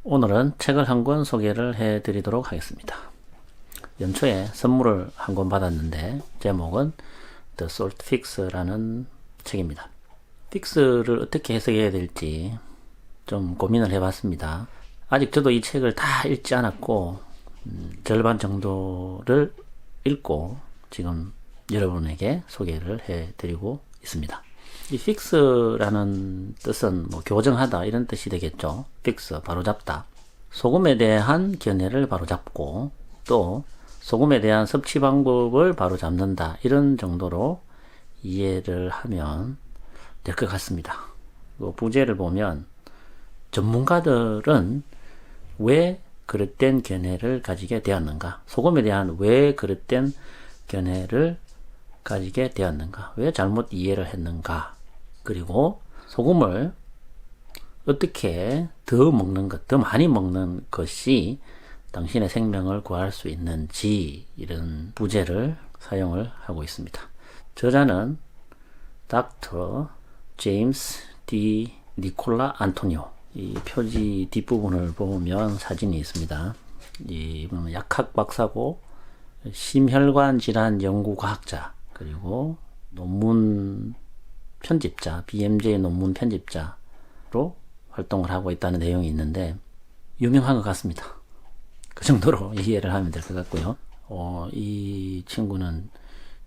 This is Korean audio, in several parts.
오늘은 책을 한 권 소개를 해 드리도록 하겠습니다. 연초에 선물을 한 권 받았는데 제목은 The Salt Fix라는 책입니다. 픽스를 어떻게 해석해야 될지 좀 고민을 해봤습니다. 아직 저도 이 책을 다 읽지 않았고 절반 정도를 읽고 지금 여러분에게 소개를 해드리고 있습니다. 이 픽스라는 뜻은 교정하다 이런 뜻이 되겠죠. 픽스, 바로잡다. 소금에 대한 견해를 바로잡고 또 소금에 대한 섭취 방법을 바로잡는다 이런 정도로 이해를 하면 될 것 같습니다. 부제를 보면 전문가들은 왜 그릇된 견해를 가지게 되었는가, 소금에 대한 왜 그릇된 견해를 가지게 되었는가, 왜 잘못 이해를 했는가, 그리고 소금을 어떻게 더 먹는 것, 더 많이 먹는 것이 당신의 생명을 구할 수 있는지, 이런 부제를 사용을 하고 있습니다. 저자는 닥터 제임스 디 니콜라 안토니오. 이 표지 뒷부분을 보면 사진이 있습니다. 이분은 약학 박사고 심혈관 질환 연구 과학자, 그리고 논문 편집자, BMJ 논문 편집자로 활동을 하고 있다는 내용이 있는데 유명한 것 같습니다. 그 정도로 이해를 하면 될 것 같고요. 이 친구는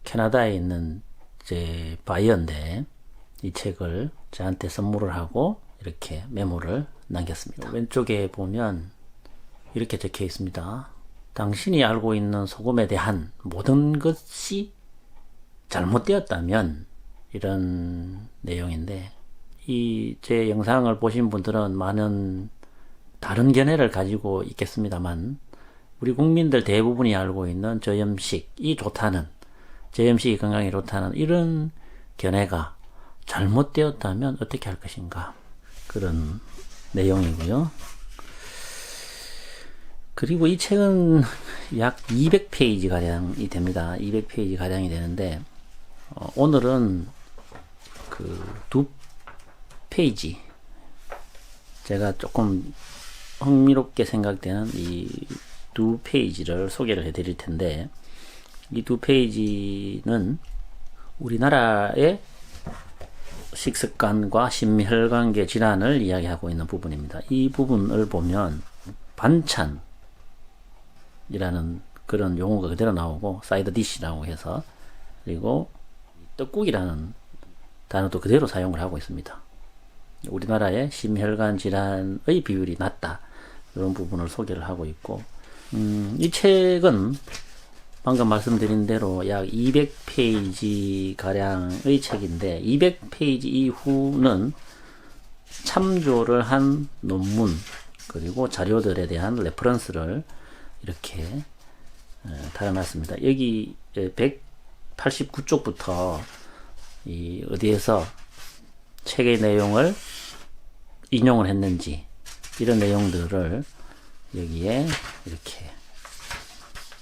캐나다에 있는 제 바이어인데 이 책을 저한테 선물을 하고 이렇게 메모를 남겼습니다. 왼쪽에 보면 이렇게 적혀 있습니다. 당신이 알고 있는 소금에 대한 모든 것이 잘못되었다면, 이런 내용인데, 제 영상을 보신 분들은 많은 다른 견해를 가지고 있겠습니다만 우리 국민들 대부분이 알고 있는 저염식이 좋다는, 저염식이 건강에 좋다는 이런 견해가 잘못되었다면 어떻게 할 것인가, 그런 내용이고요. 그리고 이 책은 약 200페이지 가량이 됩니다. 200페이지 가량이 되는데 오늘은 두 페이지, 제가 조금 흥미롭게 생각되는 이 두 페이지를 소개를 해드릴 텐데, 이 두 페이지는 우리나라의 식습관과 심혈관계 질환을 이야기하고 있는 부분입니다. 이 부분을 보면 반찬이라는 그런 용어가 그대로 나오고, 사이드 디시라고 해서, 그리고 떡국이라는 단어도 그대로 사용을 하고 있습니다. 우리나라의 심혈관 질환의 비율이 낮다, 이런 부분을 소개를 하고 있고, 이 책은 방금 말씀드린 대로 약 200페이지 가량의 책인데, 200페이지 이후는 참조를 한 논문 그리고 자료들에 대한 레퍼런스를 이렇게 달아놨습니다. 여기 189쪽부터 어디에서 책의 내용을 인용을 했는지, 이런 내용들을 여기에 이렇게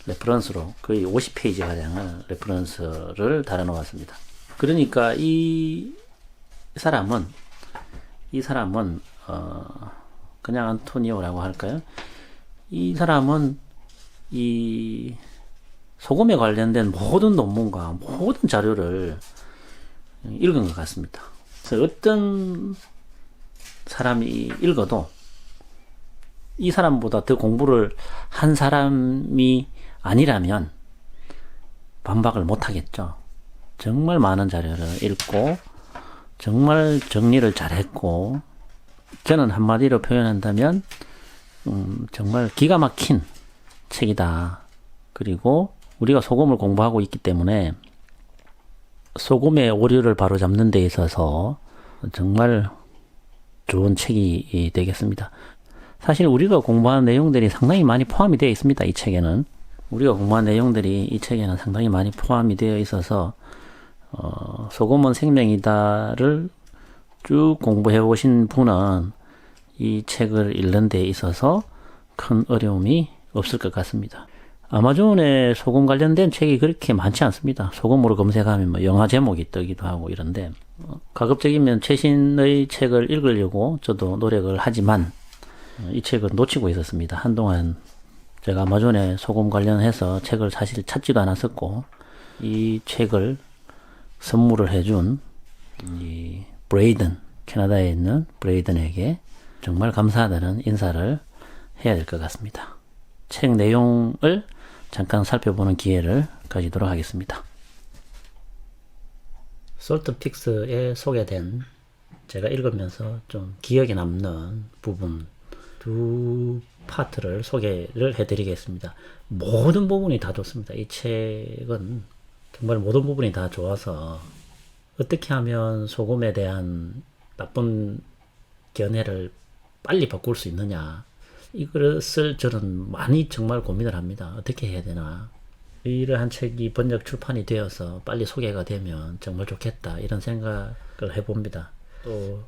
레퍼런스로 거의 50페이지 가량을 레퍼런스를 달아놓았습니다. 그러니까 이 사람은 그냥 안토니오라고 할까요? 이 사람은 이 소금에 관련된 모든 논문과 모든 자료를 읽은 것 같습니다. 그래서 어떤 사람이 읽어도 이 사람보다 더 공부를 한 사람이 아니라면 반박을 못 하겠죠. 정말 많은 자료를 읽고 정말 정리를 잘했고, 저는 한마디로 표현한다면 정말 기가 막힌 책이다. 그리고 우리가 소금을 공부하고 있기 때문에 소금의 오류를 바로잡는 데 있어서 정말 좋은 책이 되겠습니다. 사실 우리가 공부하는 내용들이 상당히 많이 포함이 되어 있습니다. 이 책에는 우리가 공부한 내용들이 이 책에는 상당히 많이 포함이 되어 있어서 소금은 생명이다를 쭉 공부해 보신 분은 이 책을 읽는 데 있어서 큰 어려움이 없을 것 같습니다. 아마존에 소금 관련된 책이 그렇게 많지 않습니다. 소금으로 검색하면 영화 제목이 뜨기도 하고 이런데, 가급적이면 최신의 책을 읽으려고 저도 노력을 하지만 이 책을 놓치고 있었습니다. 한동안 제가 아마존에 소금 관련해서 책을 사실 찾지도 않았었고, 이 책을 선물을 해준 이 브레이든, 캐나다에 있는 브레이든에게 정말 감사하다는 인사를 해야 될 것 같습니다. 책 내용을 잠깐 살펴보는 기회를 가지도록 하겠습니다. 솔트픽스에 소개된, 제가 읽으면서 좀 기억에 남는 부분 두 파트를 소개를 해드리겠습니다. 모든 부분이 다 좋습니다. 이 책은 정말 모든 부분이 다 좋아서 어떻게 하면 소금에 대한 나쁜 견해를 빨리 바꿀 수 있느냐, 이것을 저는 많이 정말 고민을 합니다. 어떻게 해야 되나. 이러한 책이 번역 출판이 되어서 빨리 소개가 되면 정말 좋겠다, 이런 생각을 해봅니다. 또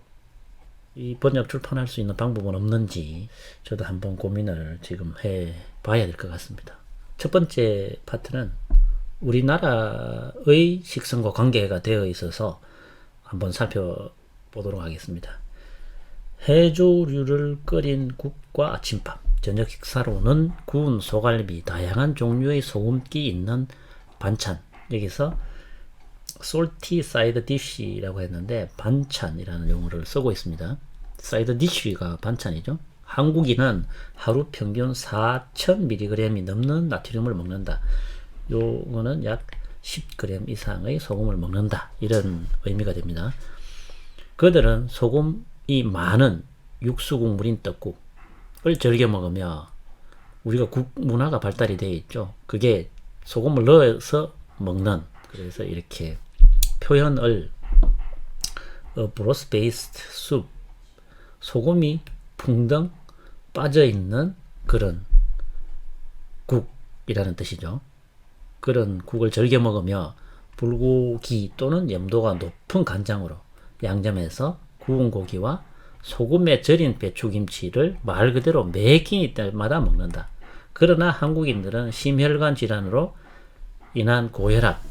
이 번역 출판할 수 있는 방법은 없는지 저도 한번 고민을 지금 해 봐야 될 것 같습니다. 첫 번째 파트는 우리나라의 식성과 관계가 되어 있어서 한번 살펴보도록 하겠습니다. 해조류를 끓인 국과 아침밥, 저녁 식사로는 구운 소갈비, 다양한 종류의 소금기 있는 반찬, 여기서 salty side dish라고 했는데 반찬이라는 용어를 쓰고 있습니다. side dish가 반찬이죠. 한국인은 하루 평균 4,000mg이 넘는 나트륨을 먹는다. 요거는 약 10g 이상의 소금을 먹는다, 이런 의미가 됩니다. 그들은 소금이 많은 육수 국물인 떡국을 즐겨 먹으며, 우리가 국 문화가 발달이 되어 있죠. 그게 소금을 넣어서 먹는, 그래서 이렇게 표현을 broth based soup, 소금이 풍덩 빠져 있는 그런 국이라는 뜻이죠. 그런 국을 즐겨 먹으며 불고기 또는 염도가 높은 간장으로 양념해서 구운 고기와 소금에 절인 배추김치를 말 그대로 매 끼니 때마다 먹는다. 그러나 한국인들은 심혈관 질환으로 인한 고혈압,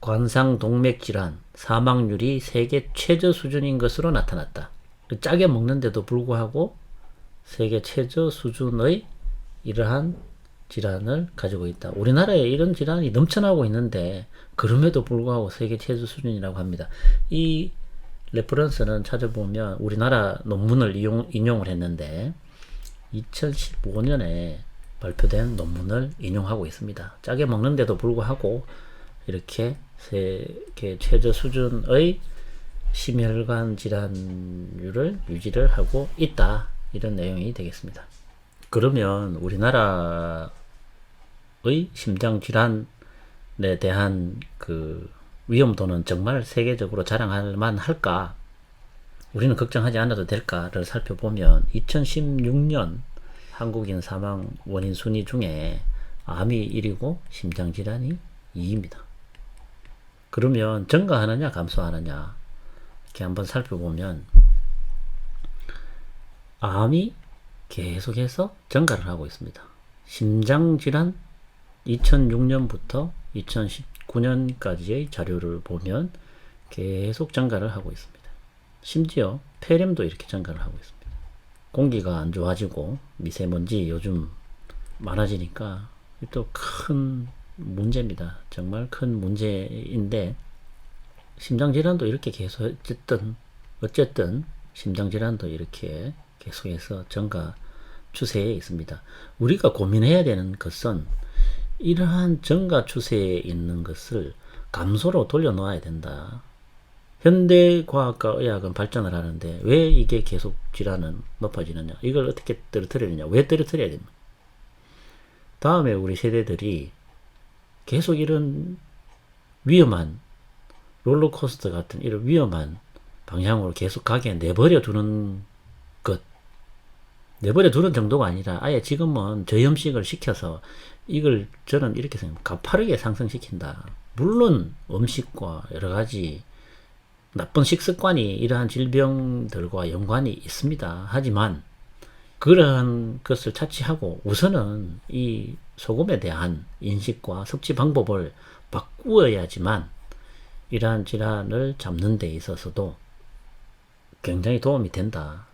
관상동맥 질환, 사망률이 세계 최저 수준인 것으로 나타났다. 짜게 먹는데도 불구하고 세계 최저 수준의 이러한 질환을 가지고 있다. 우리나라에 이런 질환이 넘쳐나고 있는데 그럼에도 불구하고 세계 최저 수준이라고 합니다. 이 레퍼런스는 찾아보면 우리나라 논문을 인용을 했는데 2015년에 발표된 논문을 인용하고 있습니다. 짜게 먹는데도 불구하고 이렇게 세계 최저 수준의 심혈관 질환율을 유지를 하고 있다, 이런 내용이 되겠습니다. 그러면 우리나라의 심장 질환에 대한 그 위험도는 정말 세계적으로 자랑할 만할까? 우리는 걱정하지 않아도 될까를 살펴보면 2016년 한국인 사망 원인 순위 중에 암이 1위고 심장 질환이 2위입니다. 그러면 증가하느냐 감소하느냐, 이렇게 한번 살펴보면 암이 계속해서 증가를 하고 있습니다. 심장질환 2006년부터 2019년까지의 자료를 보면 계속 증가를 하고 있습니다. 심지어 폐렴도 이렇게 증가를 하고 있습니다. 공기가 안 좋아지고 미세먼지 요즘 많아지니까 또 큰 문제입니다. 정말 큰 문제인데, 심장질환도 이렇게 계속 어쨌든 심장질환도 이렇게 계속해서 증가 추세에 있습니다. 우리가 고민해야 되는 것은 이러한 증가 추세에 있는 것을 감소로 돌려놓아야 된다. 현대과학과 의학은 발전을 하는데 왜 이게 계속 질환은 높아지느냐, 이걸 어떻게 떨어뜨리느냐, 왜 떨어뜨려야 됩니까? 다음에 우리 세대들이 계속 이런 위험한 롤러코스터 같은 이런 위험한 방향으로 계속 가게 내버려 두는 것, 내버려 두는 정도가 아니라 아예 지금은 저염식을 시켜서 이걸 저는 이렇게 생각합니다. 가파르게 상승시킨다. 물론 음식과 여러 가지 나쁜 식습관이 이러한 질병들과 연관이 있습니다. 하지만 그러한 것을 차치하고 우선은 이 소금에 대한 인식과 섭취 방법을 바꾸어야지만 이러한 질환을 잡는 데 있어서도 굉장히 도움이 된다.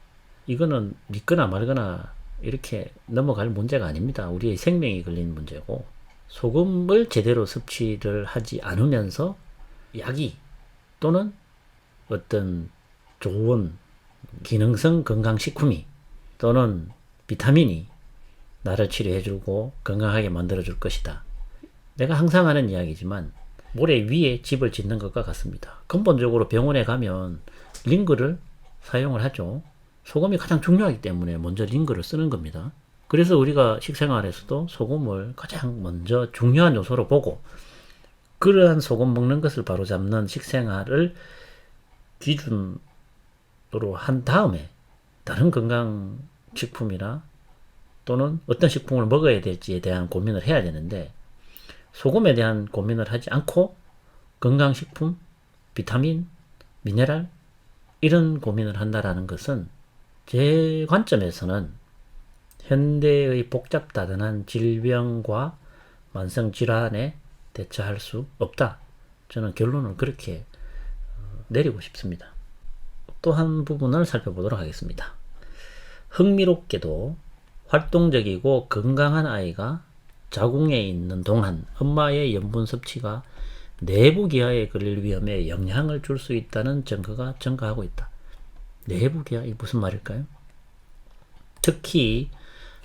이거는 믿거나 말거나 이렇게 넘어갈 문제가 아닙니다. 우리의 생명이 걸린 문제고, 소금을 제대로 섭취를 하지 않으면서 약이 또는 어떤 좋은 기능성 건강식품이 또는 비타민이 나를 치료해주고 건강하게 만들어줄 것이다. 내가 항상 하는 이야기지만 모래 위에 집을 짓는 것과 같습니다. 근본적으로 병원에 가면 링거를 사용을 하죠. 소금이 가장 중요하기 때문에 먼저 링거를 쓰는 겁니다. 그래서 우리가 식생활에서도 소금을 가장 먼저 중요한 요소로 보고, 그러한 소금 먹는 것을 바로잡는 식생활을 기준으로 한 다음에 다른 건강식품이나 또는 어떤 식품을 먹어야 될지에 대한 고민을 해야 되는데, 소금에 대한 고민을 하지 않고 건강식품, 비타민, 미네랄 이런 고민을 한다라는 것은 제 관점에서는 현대의 복잡다단한 질병과 만성질환에 대처할 수 없다. 저는 결론을 그렇게 내리고 싶습니다. 또 한 부분을 살펴보도록 하겠습니다. 흥미롭게도 활동적이고 건강한 아이가 자궁에 있는 동안 엄마의 염분 섭취가 내부 기아에 걸릴 위험에 영향을 줄 수 있다는 증거가 증가하고 있다. 내부 기아, 이 무슨 말일까요? 특히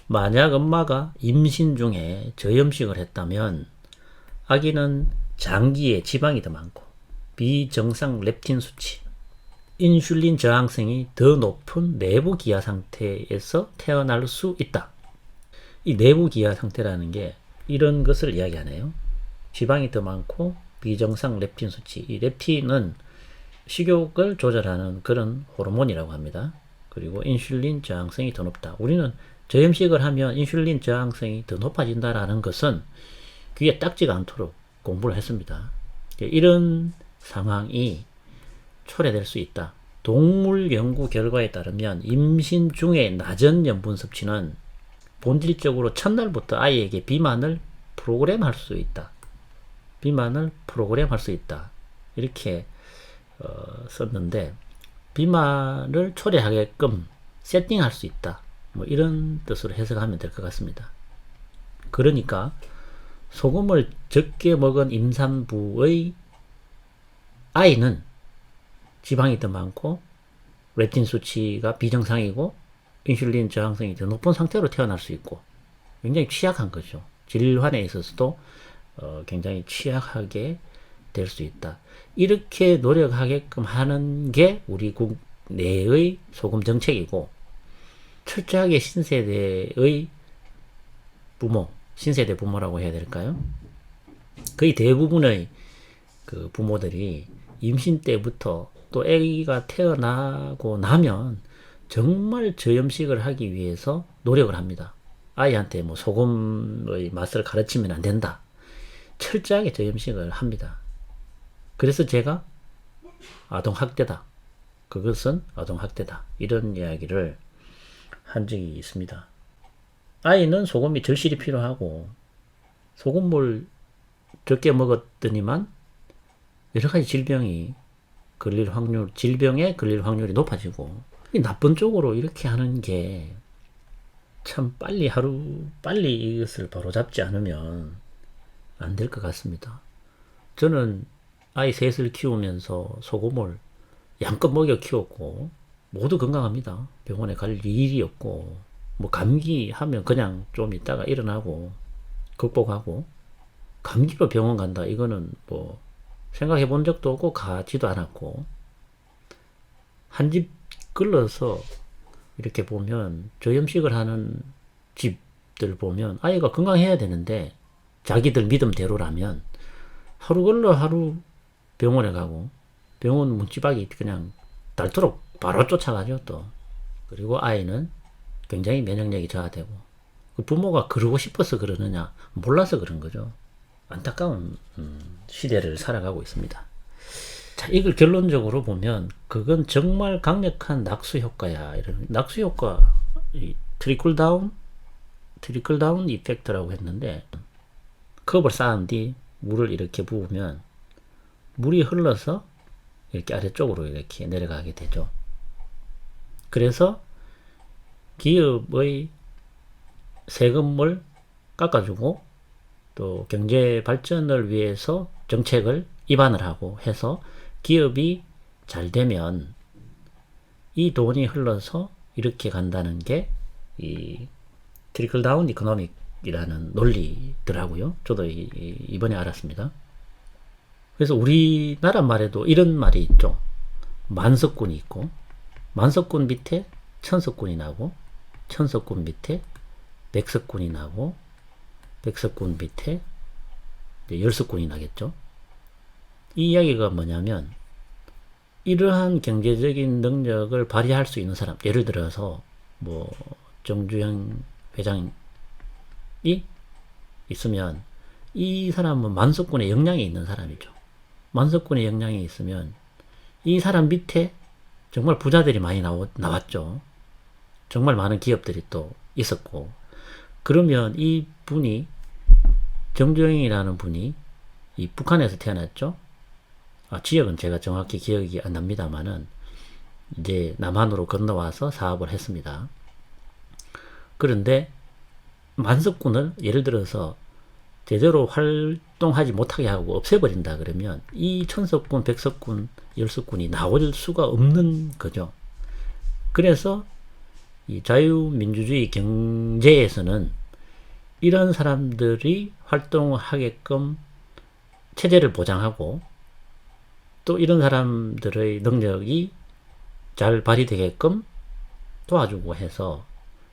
만약 엄마가 임신 중에 저염식을 했다면 아기는 장기에 지방이 더 많고 비정상 렙틴 수치, 인슐린 저항성이 더 높은 내부 기아 상태에서 태어날 수 있다. 이 내부 기아 상태라는 게 이런 것을 이야기하네요. 지방이 더 많고 비정상 렙틴 수치. 이 렙틴은 식욕을 조절하는 그런 호르몬이라고 합니다. 그리고 인슐린 저항성이 더 높다. 우리는 저염식을 하면 인슐린 저항성이 더 높아진다라는 것은 귀에 딱지가 않도록 공부를 했습니다. 이런 상황이 초래될 수 있다. 동물 연구 결과에 따르면 임신 중에 낮은 염분 섭취는 본질적으로 첫날부터 아이에게 비만을 프로그램할 수 있다. 비만을 프로그램할 수 있다. 이렇게 썼는데, 비만을 초래하게끔 세팅할 수 있다. 뭐 이런 뜻으로 해석하면 될 것 같습니다. 그러니까 소금을 적게 먹은 임산부의 아이는 지방이 더 많고 렙틴 수치가 비정상이고 인슐린 저항성이 더 높은 상태로 태어날 수 있고 굉장히 취약한 거죠. 질환에 있어서도 굉장히 취약하게 될 수 있다. 이렇게 노력하게끔 하는 게 우리 국내의 소금 정책이고, 철저하게 신세대의 부모, 신세대 부모라고 해야 될까요? 거의 대부분의 그 부모들이 임신 때부터 또 아기가 태어나고 나면 정말 저염식을 하기 위해서 노력을 합니다. 아이한테 뭐 소금의 맛을 가르치면 안 된다. 철저하게 저염식을 합니다. 그래서 제가 아동학대다. 그것은 아동학대다. 이런 이야기를 한 적이 있습니다. 아이는 소금이 절실히 필요하고 소금물 적게 먹었더니만 여러 가지 질병에 걸릴 확률이 높아지고, 나쁜 쪽으로 이렇게 하는 게 참 빨리 이것을 바로잡지 않으면 안 될 것 같습니다. 저는 아이 셋을 키우면서 소금을 양껏 먹여 키웠고 모두 건강합니다. 병원에 갈 일이 없고, 뭐 감기하면 그냥 좀 있다가 일어나고 극복하고, 감기로 병원 간다 이거는 뭐 생각해 본 적도 없고 가지도 않았고, 한 집 걸러서 이렇게 보면 저염식을 하는 집들 보면 아이가 건강해야 되는데 자기들 믿음대로라면 하루 걸러 하루 병원에 가고 병원 문지박이 그냥 닳도록 바로 쫓아가죠 또. 그리고 아이는 굉장히 면역력이 저하되고, 그 부모가 그러고 싶어서 그러느냐 몰라서 그런 거죠. 안타까운 시대를 살아가고 있습니다. 자, 이걸 결론적으로 보면 그건 정말 강력한 낙수 효과야. 이런 낙수 효과, 트리클 다운 이펙트라고 했는데, 컵을 쌓은 뒤 물을 이렇게 부으면 물이 흘러서 이렇게 아래쪽으로 이렇게 내려가게 되죠. 그래서 기업의 세금을 깎아주고 또 경제 발전을 위해서 정책을 입안을 하고 해서 기업이 잘 되면 이 돈이 흘러서 이렇게 간다는 게 이 트리클 다운 이코노믹이라는 논리더라고요. 저도 이번에 알았습니다. 그래서 우리나라 말에도 이런 말이 있죠. 만석군이 있고 만석군 밑에 천석군이 나고 천석군 밑에 백석군이 나고 백석군 밑에 열석군이 나겠죠. 이 이야기가 뭐냐면 이러한 경제적인 능력을 발휘할 수 있는 사람, 예를 들어서 뭐 정주영 회장이 있으면 이 사람은 만석군의 역량이 있는 사람이죠. 만석군의 역량이 있으면 이 사람 밑에 정말 부자들이 많이 나왔죠. 정말 많은 기업들이 또 있었고, 그러면 이 분이 정주영이라는 분이 이 북한에서 태어났죠. 지역은 제가 정확히 기억이 안 납니다만은 이제 남한으로 건너와서 사업을 했습니다. 그런데 만석군을 예를 들어서 제대로 활동하지 못하게 하고 없애버린다 그러면 이 천석군, 백석군, 열석군이 나올 수가 없는 거죠. 그래서 이 자유민주주의 경제에서는 이런 사람들이 활동을 하게끔 체제를 보장하고 또 이런 사람들의 능력이 잘 발휘되게끔 도와주고 해서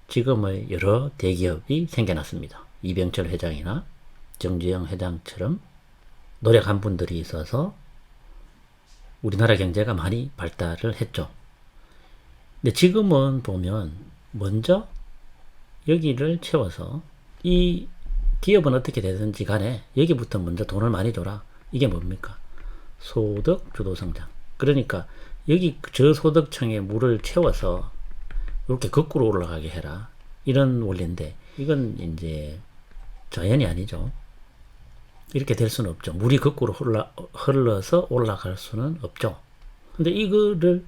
지금의 여러 대기업이 생겨났습니다. 이병철 회장이나 정주영 회장처럼 노력한 분들이 있어서 우리나라 경제가 많이 발달을 했죠. 근데 지금은 보면 먼저 여기를 채워서 이 기업은 어떻게 되든지 간에 여기부터 먼저 돈을 많이 줘라. 이게 뭡니까? 소득 주도 성장. 그러니까 여기 저소득층의 물을 채워서 이렇게 거꾸로 올라가게 해라. 이런 원리인데 이건 이제 자연이 아니죠. 이렇게 될 수는 없죠. 물이 거꾸로 흘러서 올라갈 수는 없죠. 근데 이거를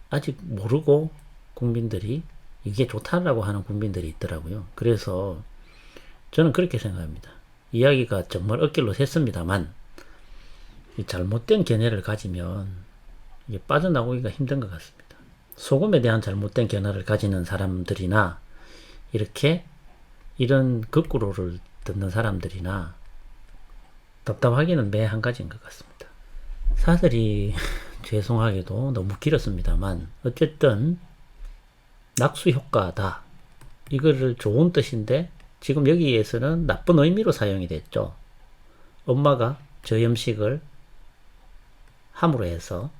아직 모르고 국민들이 이게 좋다라고 하는 국민들이 있더라고요. 그래서 저는 그렇게 생각합니다. 이야기가 정말 엇길로 샜습니다만 잘못된 견해를 가지면 이게 빠져나오기가 힘든 것 같습니다. 소금에 대한 잘못된 견해를 가지는 사람들이나 이렇게 이런 거꾸로를 듣는 사람들이나 답답하기는 매 한 가지인 것 같습니다. 사설이 죄송하게도 너무 길었습니다만 어쨌든 낙수 효과다. 이거를 좋은 뜻인데 지금 여기에서는 나쁜 의미로 사용이 됐죠. 엄마가 저염식을 함으로 해서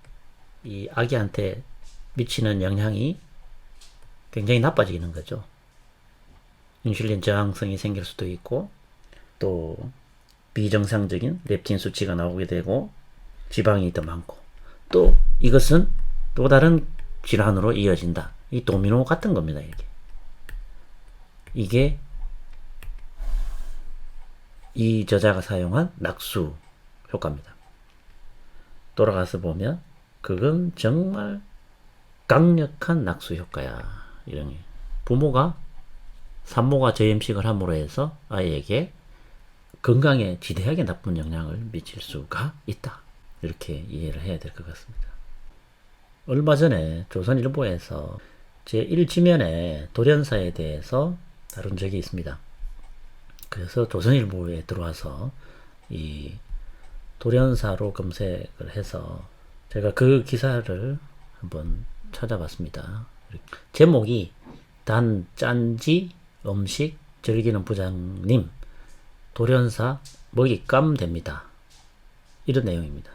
이 아기한테 미치는 영향이 굉장히 나빠지는 거죠. 인슐린 저항성이 생길 수도 있고 또 비정상적인 렙틴 수치가 나오게 되고 지방이 더 많고 또 이것은 또 다른 질환으로 이어진다. 이 도미노 같은 겁니다. 이게 이 저자가 사용한 낙수 효과입니다. 돌아가서 보면 그건 정말 강력한 낙수 효과야. 이런 부모가 산모가 저염식을 함으로 해서 아이에게 건강에 지대하게 나쁜 영향을 미칠 수가 있다. 이렇게 이해를 해야 될 것 같습니다. 얼마 전에 조선일보에서 제1지면에 돌연사에 대해서 다룬 적이 있습니다. 그래서 조선일보에 들어와서 이 돌연사로 검색을 해서 제가 그 기사를 한번 찾아봤습니다. 제목이 단 짠지 음식 즐기는 부장님 돌연사 먹잇감 됩니다. 이런 내용입니다.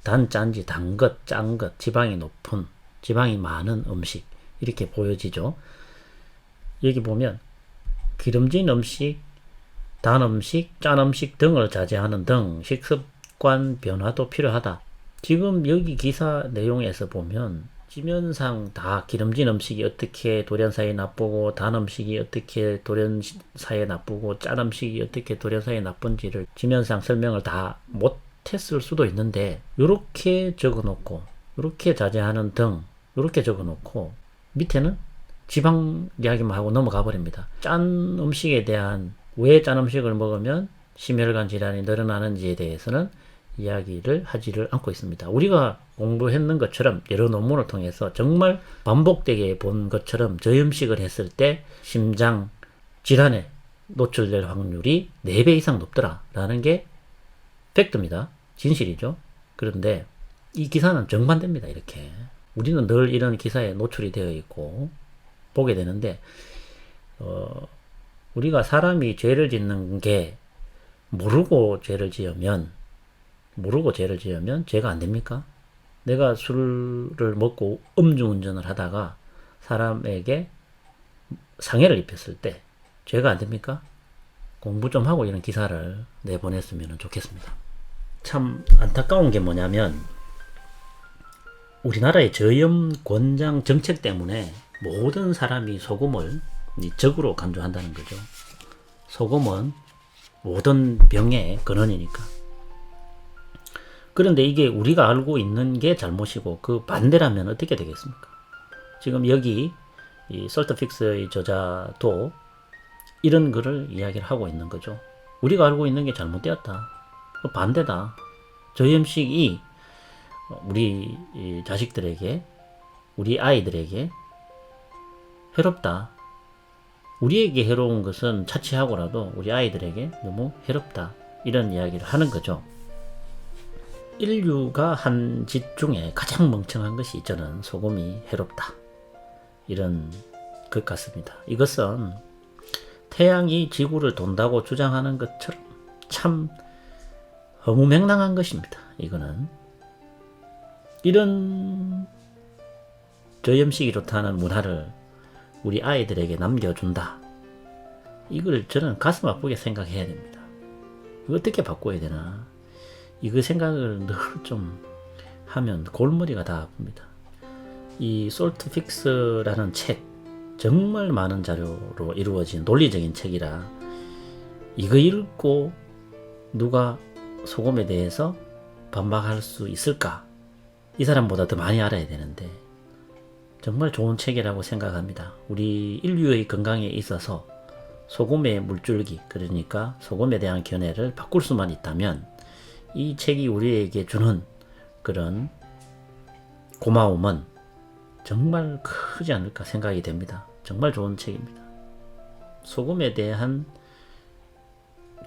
단 짠지 단 것, 짠 것, 지방이 높은, 지방이 많은 음식 이렇게 보여지죠. 여기 보면 기름진 음식, 단 음식, 짠 음식 등을 자제하는 등 식습관 변화도 필요하다. 지금 여기 기사 내용에서 보면 지면상 다 기름진 음식이 어떻게 돌연사에 나쁘고 단 음식이 어떻게 돌연사에 나쁘고 짠 음식이 어떻게 돌연사에 나쁜지를 지면상 설명을 다 못했을 수도 있는데 이렇게 적어놓고 이렇게 자제하는 등 이렇게 적어놓고 밑에는 지방 이야기만 하고 넘어가 버립니다. 짠 음식에 대한, 왜 짠 음식을 먹으면 심혈관 질환이 늘어나는지에 대해서는 이야기를 하지를 않고 있습니다. 우리가 공부했는 것처럼 여러 논문을 통해서 정말 반복되게 본 것처럼 저염식을 했을 때 심장 질환에 노출될 확률이 4배 이상 높더라라는 게 팩트입니다. 진실이죠. 그런데 이 기사는 정반대입니다. 이렇게 우리는 늘 이런 기사에 노출이 되어 있고 보게 되는데, 우리가 사람이 죄를 짓는 게 모르고 죄를 지으면 죄가 안 됩니까? 내가 술을 먹고 음주운전을 하다가 사람에게 상해를 입혔을 때 죄가 안 됩니까? 공부 좀 하고 이런 기사를 내보냈으면 좋겠습니다. 참 안타까운 게 뭐냐면, 우리나라의 저염 권장 정책 때문에 모든 사람이 소금을 적으로 강조한다는 거죠. 소금은 모든 병의 근원이니까. 그런데 이게 우리가 알고 있는 게 잘못이고 그 반대라면 어떻게 되겠습니까? 지금 여기 이 솔트픽스의 저자도 이런 글을 이야기를 하고 있는 거죠. 우리가 알고 있는 게 잘못되었다. 그 반대다. 저염식이 우리 자식들에게, 우리 아이들에게 해롭다. 우리에게 해로운 것은 차치하고라도 우리 아이들에게 너무 해롭다. 이런 이야기를 하는 거죠. 인류가 한 짓 중에 가장 멍청한 것이 저는 소금이 해롭다. 이런 것 같습니다. 이것은 태양이 지구를 돈다고 주장하는 것처럼 참 허무맹랑한 것입니다. 이거는 이런 저염식이 좋다는 문화를 우리 아이들에게 남겨준다. 이걸 저는 가슴 아프게 생각해야 됩니다. 이거 어떻게 바꿔야 되나? 이거 생각을 늘 좀 하면 골머리가 다 아픕니다. 이 솔트픽스라는 책, 정말 많은 자료로 이루어진 논리적인 책이라 이거 읽고 누가 소금에 대해서 반박할 수 있을까? 이 사람보다 더 많이 알아야 되는데 정말 좋은 책이라고 생각합니다. 우리 인류의 건강에 있어서 소금의 물줄기, 그러니까 소금에 대한 견해를 바꿀 수만 있다면 이 책이 우리에게 주는 그런 고마움은 정말 크지 않을까 생각이 됩니다. 정말 좋은 책입니다. 소금에 대한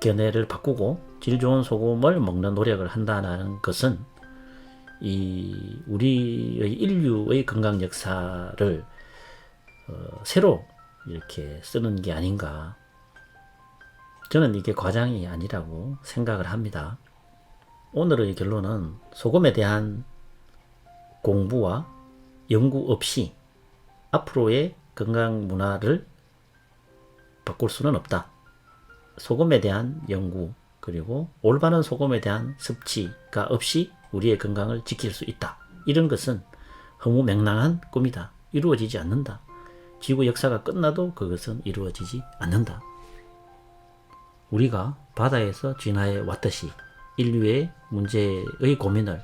견해를 바꾸고 질 좋은 소금을 먹는 노력을 한다는 것은 이 우리의 인류의 건강 역사를 새로 이렇게 쓰는 게 아닌가. 저는 이게 과장이 아니라고 생각을 합니다. 오늘의 결론은 소금에 대한 공부와 연구 없이 앞으로의 건강 문화를 바꿀 수는 없다. 소금에 대한 연구, 그리고 올바른 소금에 대한 섭취가 없이 우리의 건강을 지킬 수 있다. 이런 것은 허무맹랑한 꿈이다. 이루어지지 않는다. 지구 역사가 끝나도 그것은 이루어지지 않는다. 우리가 바다에서 진화해 왔듯이 인류의 문제의 고민을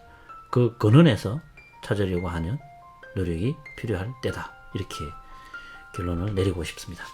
그 근원에서 찾으려고 하는 노력이 필요할 때다. 이렇게 결론을 내리고 싶습니다.